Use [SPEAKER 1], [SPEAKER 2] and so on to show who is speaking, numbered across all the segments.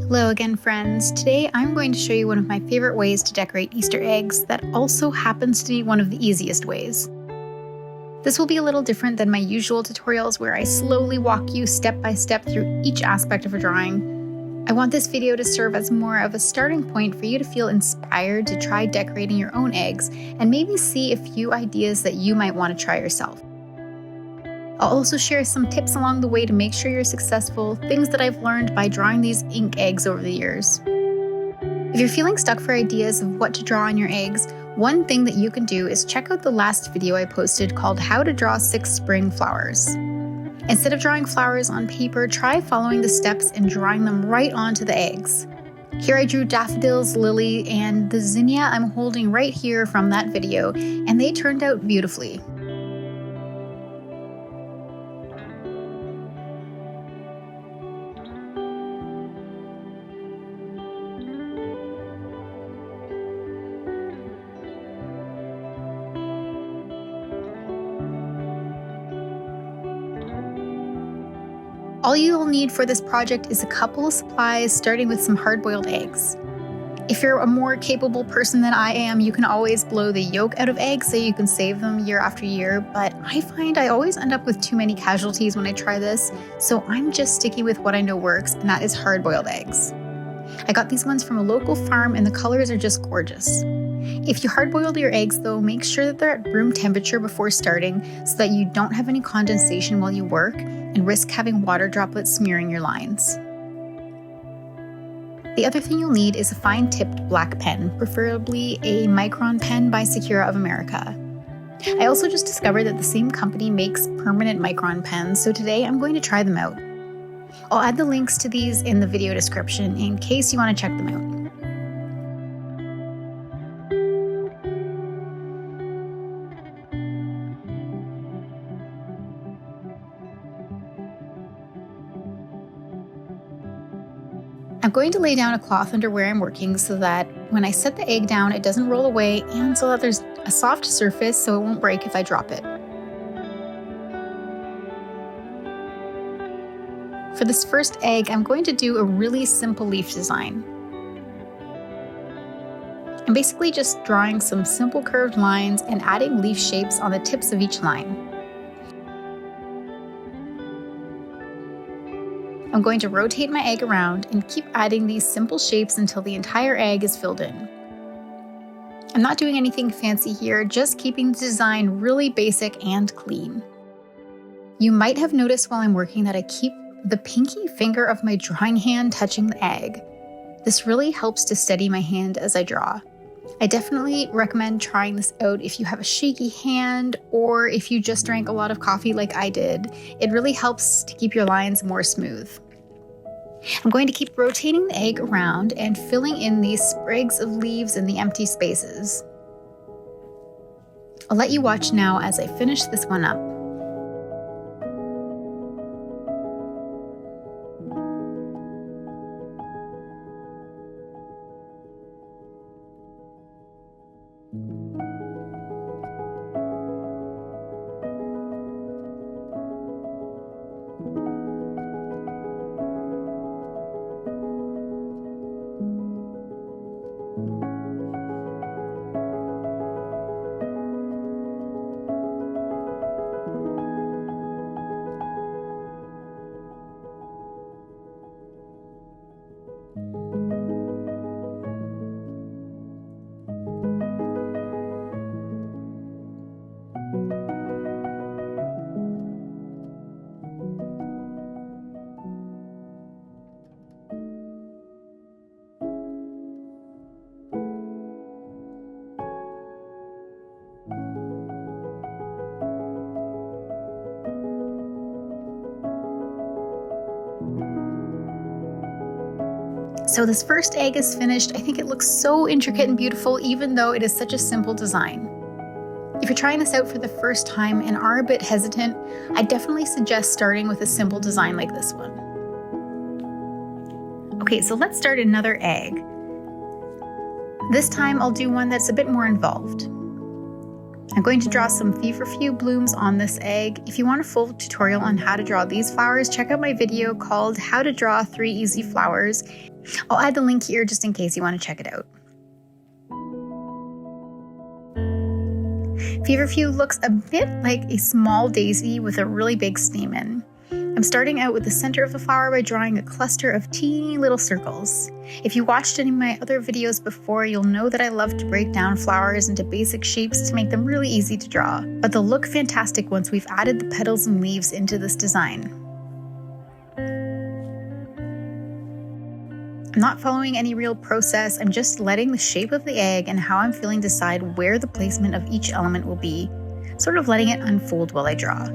[SPEAKER 1] Hello again, friends. Today I'm going to show you one of my favorite ways to decorate Easter eggs that also happens to be one of the easiest ways. This will be a little different than my usual tutorials where I slowly walk you step by step through each aspect of a drawing. I want this video to serve as more of a starting point for you to feel inspired to try decorating your own eggs and maybe see a few ideas that you might want to try yourself. I'll also share some tips along the way to make sure you're successful, things that I've learned by drawing these ink eggs over the years. If you're feeling stuck for ideas of what to draw on your eggs, one thing that you can do is check out the last video I posted called How to Draw 6 Spring Flowers. Instead of drawing flowers on paper, try following the steps and drawing them right onto the eggs. Here I drew daffodils, lily, and the zinnia I'm holding right here from that video, and they turned out beautifully. All you'll need for this project is a couple of supplies, starting with some hard-boiled eggs. If you're a more capable person than I am, you can always blow the yolk out of eggs so you can save them year after year, but I find I always end up with too many casualties when I try this, so I'm just sticking with what I know works, and that is hard-boiled eggs. I got these ones from a local farm and the colors are just gorgeous. If you hard-boiled your eggs though, make sure that they're at room temperature before starting so that you don't have any condensation while you work and risk having water droplets smearing your lines. The other thing you'll need is a fine-tipped black pen, preferably a Micron pen by Sakura of America. I also just discovered that the same company makes permanent Micron pens, so today I'm going to try them out. I'll add the links to these in the video description in case you want to check them out. I'm going to lay down a cloth under where I'm working so that when I set the egg down, it doesn't roll away and so that there's a soft surface so it won't break if I drop it. For this first egg, I'm going to do a really simple leaf design. I'm basically just drawing some simple curved lines and adding leaf shapes on the tips of each line. I'm going to rotate my egg around and keep adding these simple shapes until the entire egg is filled in. I'm not doing anything fancy here, just keeping the design really basic and clean. You might have noticed while I'm working that I keep the pinky finger of my drawing hand touching the egg. This really helps to steady my hand as I draw. I definitely recommend trying this out if you have a shaky hand or if you just drank a lot of coffee like I did. It really helps to keep your lines more smooth. I'm going to keep rotating the egg around and filling in these sprigs of leaves in the empty spaces. I'll let you watch now as I finish this one up. So this first egg is finished. I think it looks so intricate and beautiful even though it is such a simple design. If you're trying this out for the first time and are a bit hesitant, I definitely suggest starting with a simple design like this one. Okay, so let's start another egg. This time I'll do one that's a bit more involved. I'm going to draw some feverfew blooms on this egg. If you want a full tutorial on how to draw these flowers, check out my video called How to Draw 3 Easy Flowers. I'll add the link here just in case you want to check it out. Feverfew looks a bit like a small daisy with a really big stamen. I'm starting out with the center of the flower by drawing a cluster of teeny little circles. If you watched any of my other videos before, you'll know that I love to break down flowers into basic shapes to make them really easy to draw, but they'll look fantastic once we've added the petals and leaves into this design. I'm not following any real process, I'm just letting the shape of the egg and how I'm feeling decide where the placement of each element will be, sort of letting it unfold while I draw.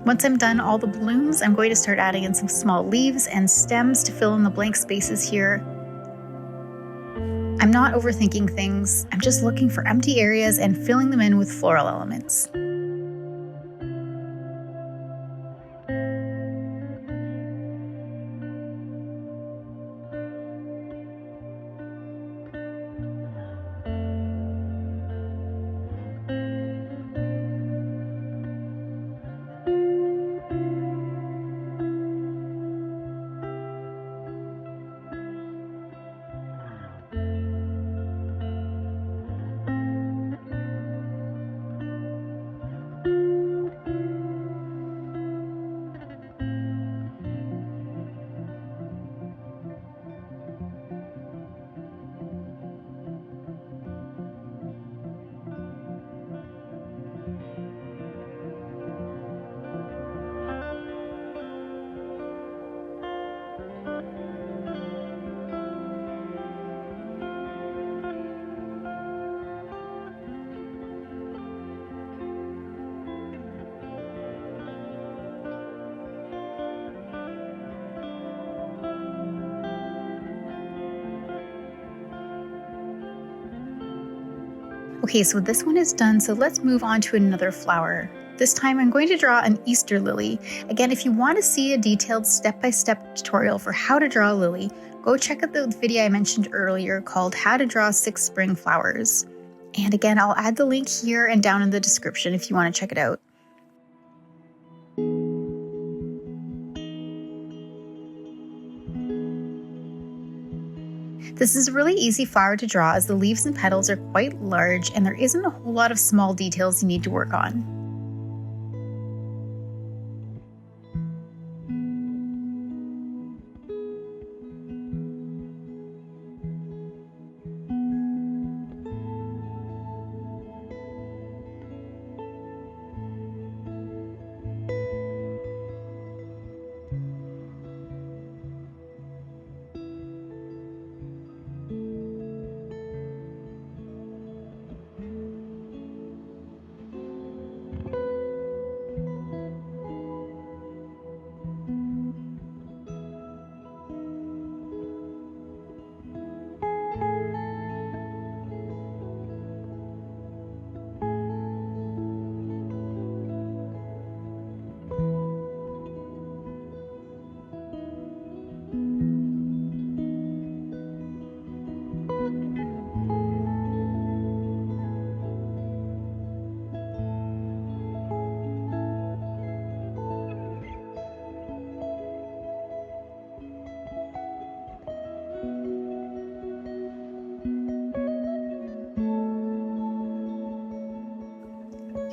[SPEAKER 1] Once I'm done all the blooms, I'm going to start adding in some small leaves and stems to fill in the blank spaces here. I'm not overthinking things, I'm just looking for empty areas and filling them in with floral elements. Okay, so this one is done, so let's move on to another flower. This time I'm going to draw an Easter lily. Again, if you want to see a detailed step-by-step tutorial for how to draw a lily, go check out the video I mentioned earlier called How to Draw 6 Spring Flowers. And again, I'll add the link here and down in the description if you want to check it out. This is a really easy flower to draw as the leaves and petals are quite large and there isn't a whole lot of small details you need to work on.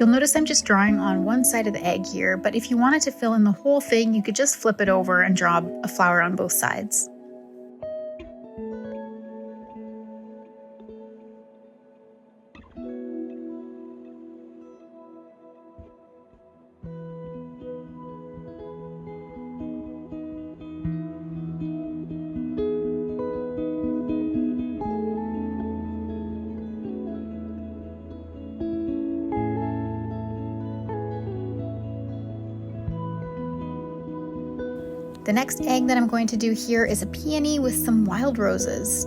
[SPEAKER 1] You'll notice I'm just drawing on one side of the egg here, but if you wanted to fill in the whole thing, you could just flip it over and draw a flower on both sides. The next egg that I'm going to do here is a peony with some wild roses.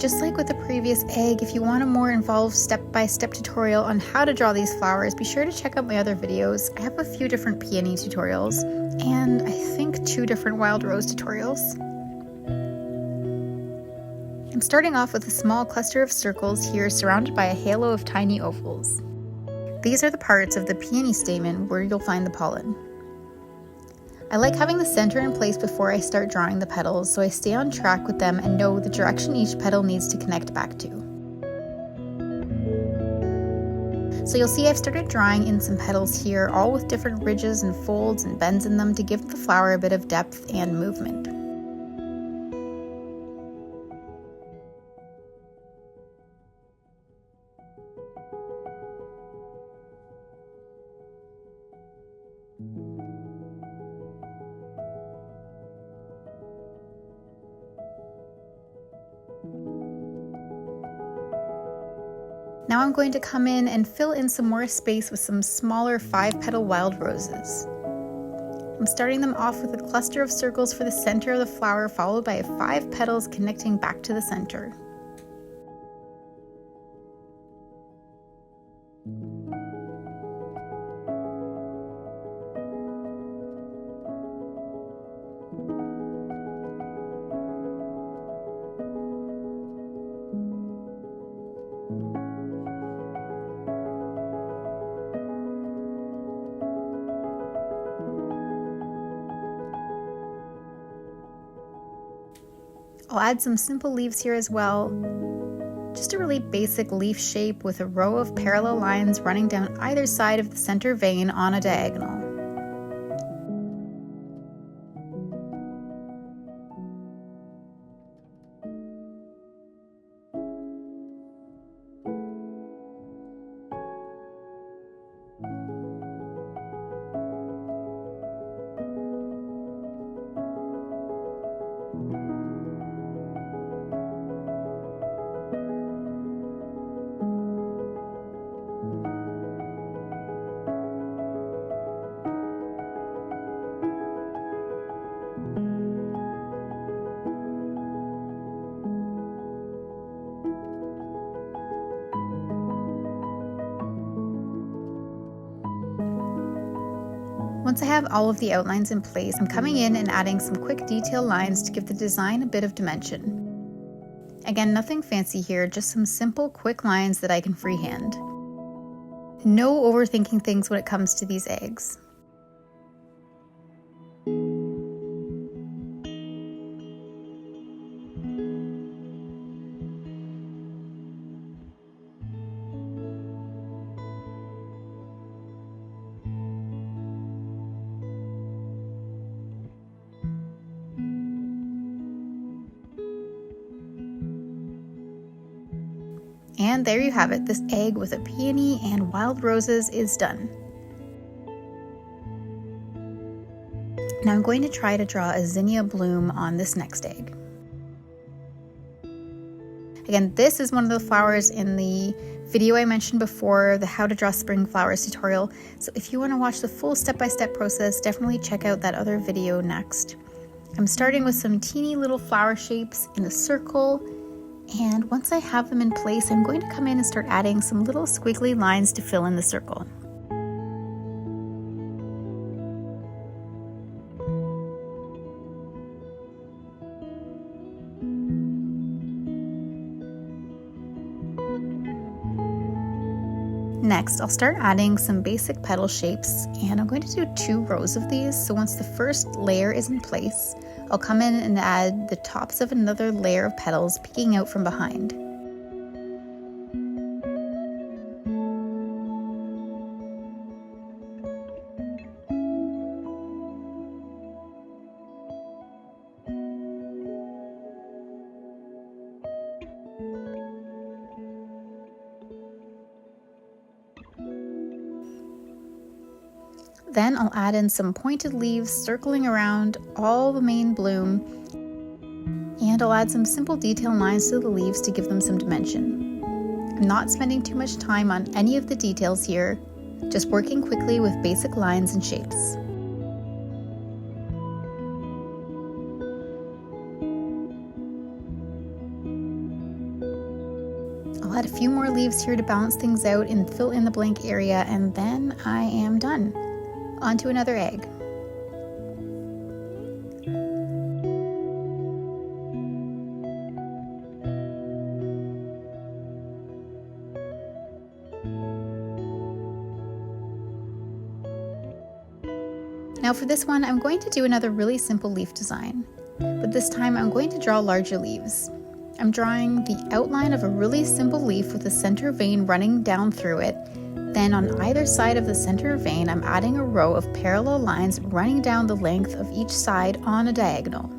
[SPEAKER 1] Just like with the previous egg, if you want a more involved step-by-step tutorial on how to draw these flowers, be sure to check out my other videos. I have a few different peony tutorials, and I think 2 different wild rose tutorials. I'm starting off with a small cluster of circles here surrounded by a halo of tiny ovals. These are the parts of the peony stamen where you'll find the pollen. I like having the center in place before I start drawing the petals, so I stay on track with them and know the direction each petal needs to connect back to. So you'll see I've started drawing in some petals here, all with different ridges and folds and bends in them to give the flower a bit of depth and movement. Now I'm going to come in and fill in some more space with some smaller 5-petal wild roses. I'm starting them off with a cluster of circles for the center of the flower, followed by 5 petals connecting back to the center. I'll add some simple leaves here as well. Just a really basic leaf shape with a row of parallel lines running down either side of the center vein on a diagonal. Once I have all of the outlines in place, I'm coming in and adding some quick detail lines to give the design a bit of dimension. Again, nothing fancy here, just some simple, quick lines that I can freehand. No overthinking things when it comes to these eggs. And there you have it, this egg with a peony and wild roses is done. Now I'm going to try to draw a Zenia Bloom on this next egg. Again, this is one of the flowers in the video I mentioned before, the How to Draw Spring Flowers tutorial. So if you want to watch the full step-by-step process, definitely check out that other video next. I'm starting with some teeny little flower shapes in a circle. And once I have them in place, I'm going to come in and start adding some little squiggly lines to fill in the circle. Next, I'll start adding some basic petal shapes, and I'm going to do 2 rows of these. So once the first layer is in place, I'll come in and add the tops of another layer of petals peeking out from behind. Then I'll add in some pointed leaves circling around all the main bloom, and I'll add some simple detail lines to the leaves to give them some dimension. I'm not spending too much time on any of the details here, just working quickly with basic lines and shapes. I'll add a few more leaves here to balance things out and fill in the blank area, and then I am done. On to another egg. Now for this one, I'm going to do another really simple leaf design, but this time I'm going to draw larger leaves. I'm drawing the outline of a really simple leaf with a center vein running down through it. Then on either side of the center vein, I'm adding a row of parallel lines running down the length of each side on a diagonal.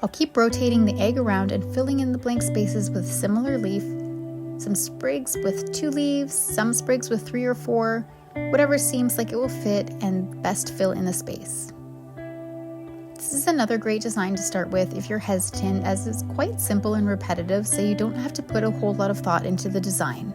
[SPEAKER 1] I'll keep rotating the egg around and filling in the blank spaces with similar leaf, some sprigs with 2 leaves, some sprigs with 3 or 4, whatever seems like it will fit and best fill in the space. This is another great design to start with if you're hesitant, as it's quite simple and repetitive, so you don't have to put a whole lot of thought into the design.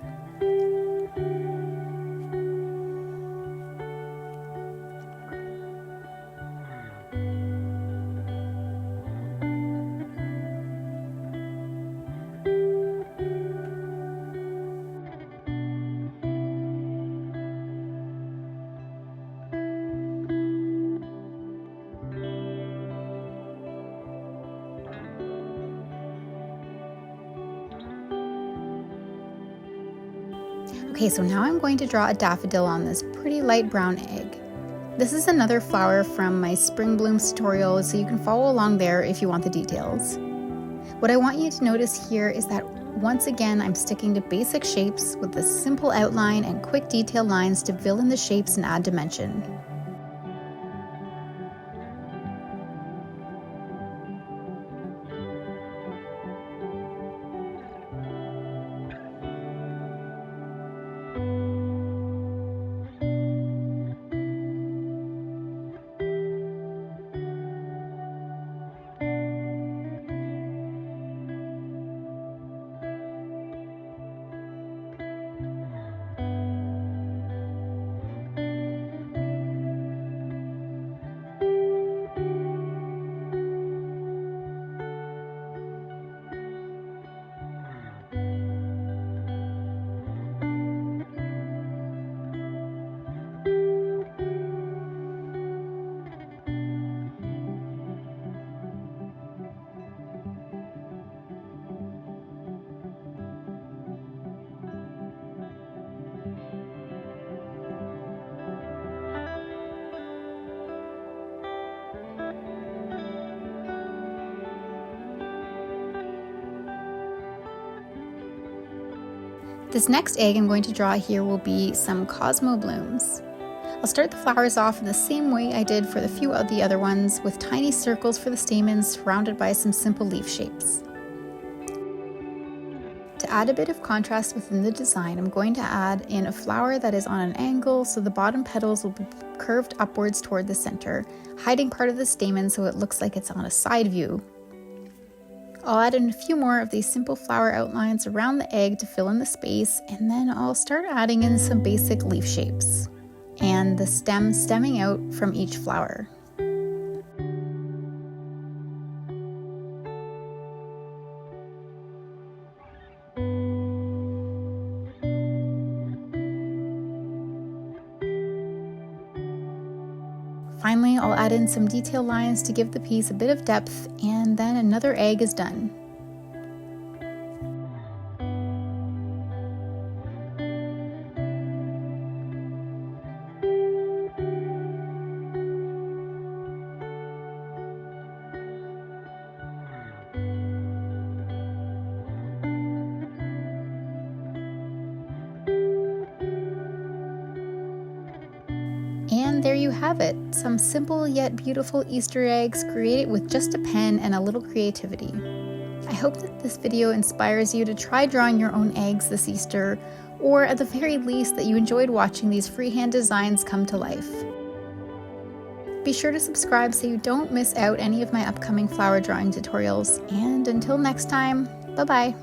[SPEAKER 1] Okay, so now I'm going to draw a daffodil on this pretty light brown egg. This is another flower from my Spring Blooms tutorial, so you can follow along there if you want the details. What I want you to notice here is that once again I'm sticking to basic shapes with a simple outline and quick detail lines to fill in the shapes and add dimension. This next egg I'm going to draw here will be some Cosmo Blooms. I'll start the flowers off in the same way I did for the few of the other ones, with tiny circles for the stamens surrounded by some simple leaf shapes. To add a bit of contrast within the design, I'm going to add in a flower that is on an angle, so the bottom petals will be curved upwards toward the center, hiding part of the stamen so it looks like it's on a side view. I'll add in a few more of these simple flower outlines around the egg to fill in the space, and then I'll start adding in some basic leaf shapes and the stem stemming out from each flower. Finally, I'll add in some detail lines to give the piece a bit of depth, and then another egg is done. And there you have it, some simple yet beautiful Easter eggs created with just a pen and a little creativity. I hope that this video inspires you to try drawing your own eggs this Easter, or at the very least that you enjoyed watching these freehand designs come to life. Be sure to subscribe so you don't miss out any of my upcoming flower drawing tutorials, and until next time, bye-bye!